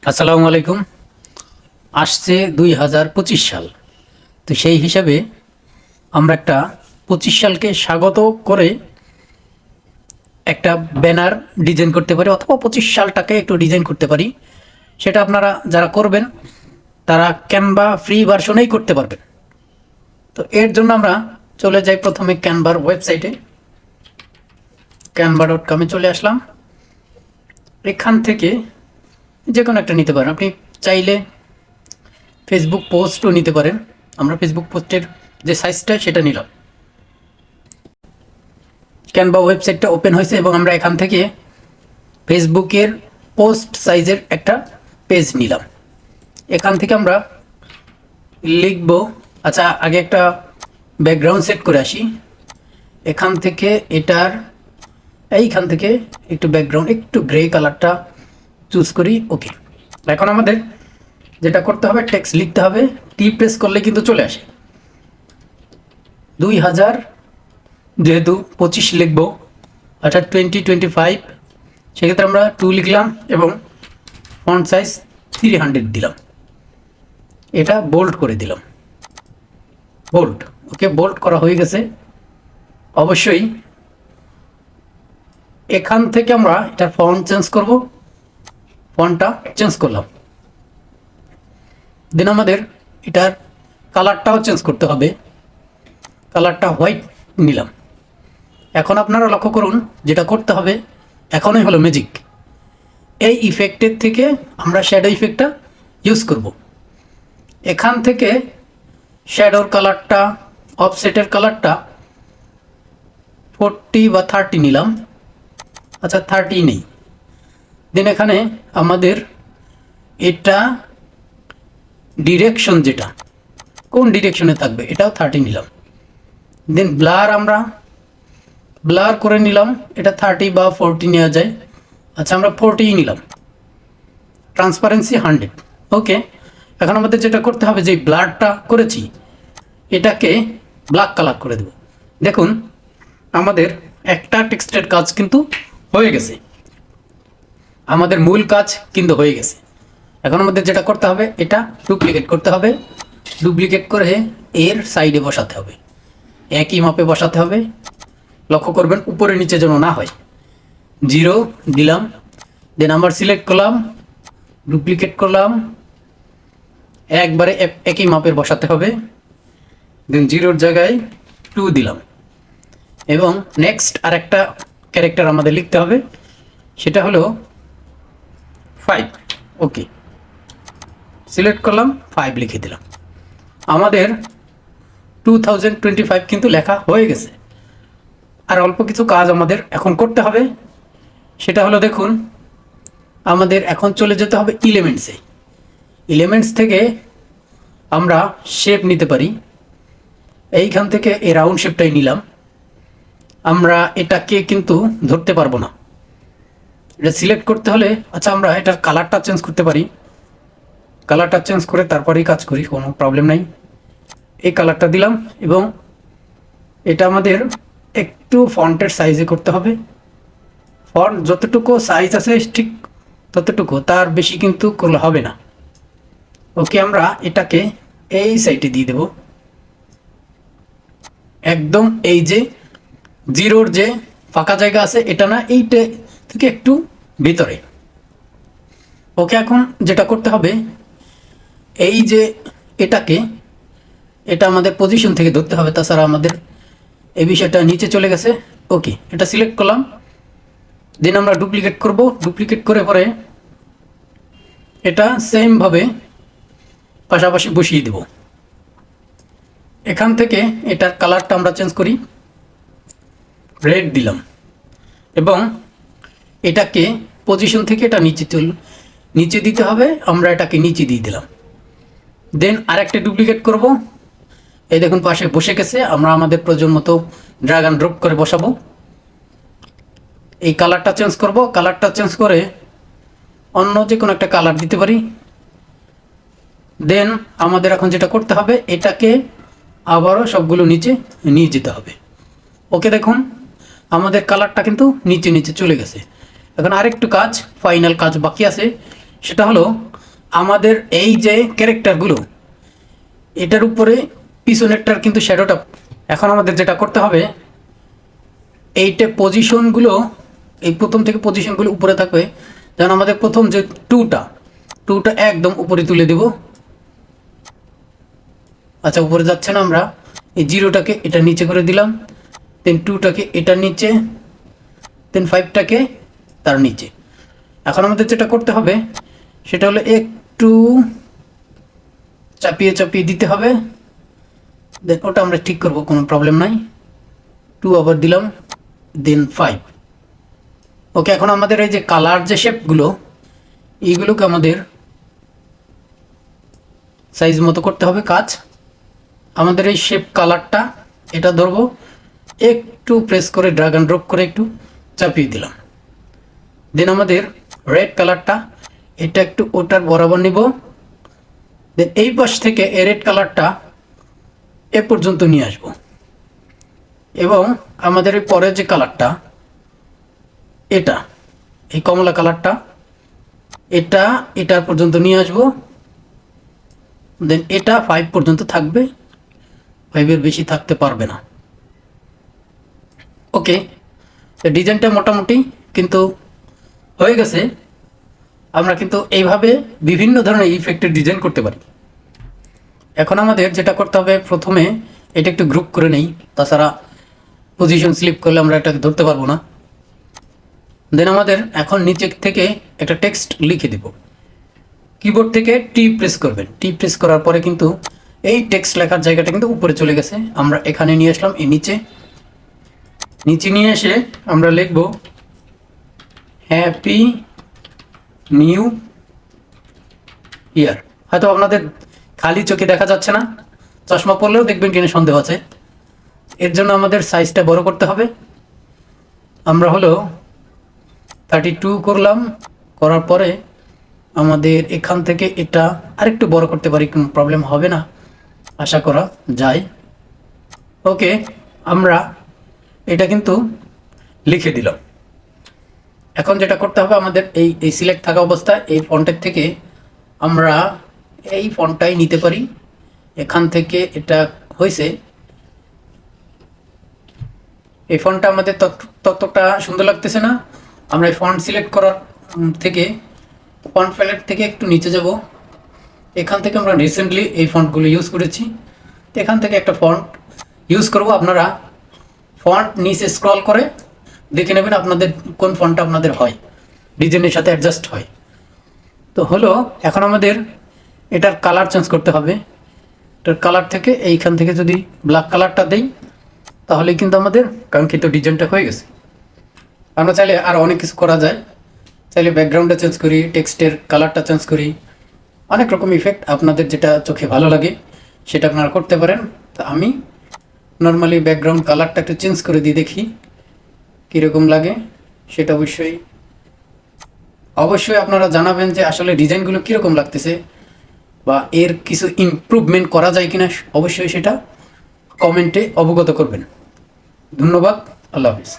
আসসালামু আলাইকুম। আসছে 2025 সাল। তো সেই হিসাবে আমরা একটা 25 সালকে স্বাগত করে একটা ব্যানার ডিজাইন করতে পারি, অথবা 25 সালটাকে একটু ডিজাইন করতে পারি। সেটা আপনারা যারা করবেন তারা ক্যানভা ফ্রি ভার্সনেই করতে পারবেন। তো এর জন্য আমরা চলে যাই প্রথমে ক্যানভার ওয়েবসাইটে, canva.com চলে আসলাম। এখান থেকে যে কোনো একটা নিতে পারেন। আপনি চাইলে ফেসবুক পোস্টও নিতে পারেন। আমরা ফেসবুক পোস্টের যে সাইজটা সেটা নিলাম। ক্যানভা ওয়েবসাইটটা ওপেন হয়েছে এবং আমরা এখান থেকে ফেসবুকের পোস্ট সাইজের একটা পেজ নিলাম। এখান থেকে আমরা লিখব, আচ্ছা আগে একটা ব্যাকগ্রাউন্ড সেট করে আসি। এখান থেকে এইখান থেকে একটু ব্যাকগ্রাউন্ড একটু গ্রে কালারটা চুজ করি। ওকে, এখন আমাদের যেটা করতে হবে, টেক্সট লিখতে হবে। টি প্রেস করলে কিন্তু চলে আসে। 2000 যেহেতু 25 লিখবো, অর্থাৎ 2025, সেক্ষেত্রে আমরা 2 লিখলাম এবং ফন্ট সাইজ 300 দিলাম। এটা বোল্ড করে দিলাম, বোল্ড। ওকে, বোল্ড করা হয়ে গেছে। অবশ্যই এখান থেকে আমরা এটার ফন্ট চেঞ্জ করব। ফন্টটা চেঞ্জ করলাম। দেন আমাদের এটার কালারটাও চেঞ্জ করতে হবে। কালারটা হোয়াইট নিলাম। এখন আপনারা লক্ষ্য করুন, যেটা করতে হবে এখনই হলো ম্যাজিক। এই ইফেক্টের থেকে আমরা শ্যাডো ইফেক্টটা ইউজ করব। এখান থেকে শ্যাডোর কালারটা, অফসেটের কালারটা 40 বা 30 নিলাম। আচ্ছা 30 নেই। দেন এখানে আমাদের এটা ডিরেকশন, যেটা কোন ডিরেকশনে থাকবে এটাও 30 নিলাম। দেন ব্লার আমরা ব্লার করে নিলাম। এটা 30 বা 40 নেওয়া যায়। আচ্ছা আমরা 40 নিলাম। ট্রান্সপারেন্সি 100। ওকে, এখন আমাদের যেটা করতে হবে, যে ব্লারটা করেছি এটাকে ব্ল্যাক কালার করে দেব। দেখুন আমাদের একটা টেক্সটের কাজ কিন্তু হয়ে গেছে, আমাদের মূল কাজ কিন্তু হয়ে গেছে। এখন আমাদের যেটা করতে হবে, এটা ডুপ্লিকেট করতে হবে। ডুপ্লিকেট করে এর সাইডে বসাতে হবে, একই মাপে বসাতে হবে। লক্ষ্য করবেন উপরে নিচে যেন না হয়। 0 দিলাম। দেন আবার সিলেক্ট করলাম, ডুপ্লিকেট করলাম, একবারে একই মাপের বসাতে হবে। দেন 0-র জায়গায় 2 দিলাম এবং নেক্সট আরেকটা ক্যারেক্টার আমাদের লিখতে হবে, সেটা হলো 5। ওকে, সিলেক্ট করলাম, 5 লিখে দিলাম। আমাদের 2025 কিন্তু লেখা হয়ে গেছে। আর অল্প কিছু কাজ আমাদের এখন করতে হবে। সেটা হলো, দেখুন আমাদের এখন চলে যেতে হবে এলিমেন্টসে। এলিমেন্টস থেকে আমরা শেপ নিতে পারি। এইখান থেকে এই রাউন্ড শেপটাই নিলাম। আমরা এটাকে কিন্তু ধরতে পারবো না, এটা সিলেক্ট করতে হলে। আচ্ছা আমরা এটার কালারটা চেঞ্জ করতে পারি। কালারটা চেঞ্জ করে তারপরেই কাজ করি, কোনো প্রবলেম নাই। এই কালারটা দিলাম এবং এটা আমাদের একটু ফন্টের সাইজে করতে হবে। ফন্ট যতটুকু সাইজ আছে ঠিক ততটুকু, তার বেশি কিন্তু করলে হবে না। ওকে, আমরা এটাকে এই সাইডে দিয়ে দেব, একদম এই যে 0-র যে ফাঁকা জায়গা আছে এটা না, এইটা থেকে একটু ভিতরে। ওকে, এখন যেটা করতে হবে, এই যে এটা আমাদের পজিশন থেকে ধরতে হবে, তাছাড়া আমাদের এই বিষয়টা নিচে চলে গেছে। ওকে, এটা সিলেক্ট করলাম। দেন আমরা ডুপ্লিকেট করব। ডুপ্লিকেট করে পরে এটা সেমভাবে পাশাপাশি বসিয়ে দেব। এখান থেকে এটার কালারটা আমরা চেঞ্জ করি, রেড দিলাম এবং এটাকে পজিশন থেকে এটা নিচে দিতে হবে। আমরা এটাকে নিচে দিয়ে দিলাম। দেন আরেকটা ডুপ্লিকেট করব। এই দেখুন পাশে বসে গেছে। আমরা আমাদের প্রয়োজন মতো ড্র্যাগ অ্যান্ড ড্রপ করে বসাবো। এই কালারটা চেঞ্জ করব। কালারটা চেঞ্জ করে অন্য যে কোনো একটা কালার দিতে পারি। দেন আমাদের এখন যেটা করতে হবে, এটাকে আবারও সবগুলো নিচে নিয়ে যেতে হবে। ওকে, দেখুন আমাদের কালারটা কিন্তু নিচে চলে গেছে। এখন আরেকটু কাজ, ফাইনাল কাজ বাকি আছে। সেটা হলো আমাদের এই যে ক্যারেক্টারগুলো এটার উপরে পিছনেরটার কিন্তু শ্যাডোটা। এখন আমাদের যেটা করতে হবে, এইটা পজিশনগুলো, এই প্রথম থেকে পজিশনগুলো উপরে থাকবে। যেমন আমাদের প্রথম যে টুটা একদম উপরে তুলে দেব। আচ্ছা, উপরে যাচ্ছে না, আমরা এই জিরোটাকে এটা নিচে করে দিলাম, দেন টুটাকে এটা নিচে, দেন ফাইভটাকে তার নিচে। এখন আমাদের যেটা করতে হবে সেটা হলো একটু চাপিয়ে চাপিয়ে দিতে হবে, দেন ওটা আমরা ঠিক করব, কোনো প্রবলেম নাই। টু আবার দিলাম, দেন ফাইভ। ওকে, এখন আমাদের এই যে কালার যে শেপগুলো, এইগুলোকে আমাদের সাইজ মতো করতে হবে কাজ। আমাদের এই শেপ কালারটা এটা ধরবো, একটু প্রেস করে ড্র্যাগ অ্যান্ড ড্রপ করে একটু চাপিয়ে দিলাম। দেন আমাদের রেড কালারটা এটা একটু ওটার বরাবর নিব, দেন এই পাশ থেকে এই রেড কালারটা এ পর্যন্ত নিয়ে আসব, এবং আমাদের এই পরের যে কালারটা এটা, এই কমলা কালারটা এটা এটার পর্যন্ত নিয়ে আসব, দেন এটা 5 পর্যন্ত থাকবে, 5-এর বেশি থাকতে পারবে না। ওকে, ডিজাইনটা মোটামুটি কিন্তু হয়ে গেছে। আমরা কিন্তু এইভাবে বিভিন্ন ধরনের ইফেক্টের ডিজাইন করতে পারি। এখন আমাদের যেটা করতে হবে, প্রথমে এটা একটু গ্রুপ করে নেই, তাছাড়া পজিশন স্লিপ করলে আমরা এটাকে ধরতে পারবো না। দেন আমাদের এখন নিচে থেকে একটা টেক্সট লিখে দিব। কিবোর্ড থেকে টি প্রেস করবেন, টি প্রেস করার পরে কিন্তু এই টেক্সট লেখার জায়গাটা কিন্তু উপরে চলে গেছে। আমরা এখানে নিয়ে আসলাম, এই নিচে নিয়ে এসে আমরা লিখব হ্যাপি নিউ ইয়ার। হয়তো আপনাদের খালি চোখে দেখা যাচ্ছে না, চশমা পরলেও দেখবেন কিনা সন্দেহ আছে। এর জন্য আমাদের সাইজটা বড় করতে হবে। আমরা হলো 32 করলাম, করার পরে আমাদের এখান থেকে এটা আরেকটু বড় করতে পারি, কোনো প্রবলেম হবে না আশা করা যায়। ওকে, আমরা এটা কিন্তু লিখে দিলাম। এখন যেটা করতে হবে, আমাদের এই সিলেক্ট থাকা অবস্থায় এই ফন্টের থেকে আমরা এই ফন্টটাই নিতে পারি। এখান থেকে এটা হয়েছে, এই ফন্টটা আমাদের ততটা সুন্দর লাগতেছে না। আমরা এই ফন্ট সিলেক্ট করার থেকে ফন্ট প্যালেট থেকে একটু নিচে যাব। এখান থেকে আমরা রিসেন্টলি এই ফন্টগুলো ইউজ করেছি, তো এখান থেকে একটা ফন্ট ইউজ করব। আপনারা ফন্ট নিচে স্ক্রল করে দেখে নেবেন আপনাদের কোন ফন্টটা আপনাদের হয়, ডিজাইনের সাথে অ্যাডজাস্ট হয়। তো হলো, এখন আমাদের এটার কালার চেঞ্জ করতে হবে। এটার কালার থেকে এইখান থেকে যদি ব্ল্যাক কালারটা দেই, তাহলে কিন্তু আমাদের কাঙ্ক্ষিত ডিজাইনটা হয়ে গেছে। আমরা চাইলে আর অনেক কিছু করা যায়, চাইলে ব্যাকগ্রাউন্ডটা চেঞ্জ করি, টেক্সটের কালারটা চেঞ্জ করি, অনেক রকম ইফেক্ট আপনাদের যেটা চোখে ভালো লাগে সেটা আপনারা করতে পারেন। তো আমি নর্মালি ব্যাকগ্রাউন্ড কালারটা একটু চেঞ্জ করে দিয়ে দেখি কীরকম লাগে। সেটা অবশ্যই আপনারা জানাবেন যে আসলে ডিজাইনগুলো কীরকম লাগতেছে, বা এর কিছু ইমপ্রুভমেন্ট করা যায় কিনা, অবশ্যই সেটা কমেন্টে অবগত করবেন। ধন্যবাদ, আল্লাহ হাফিজ।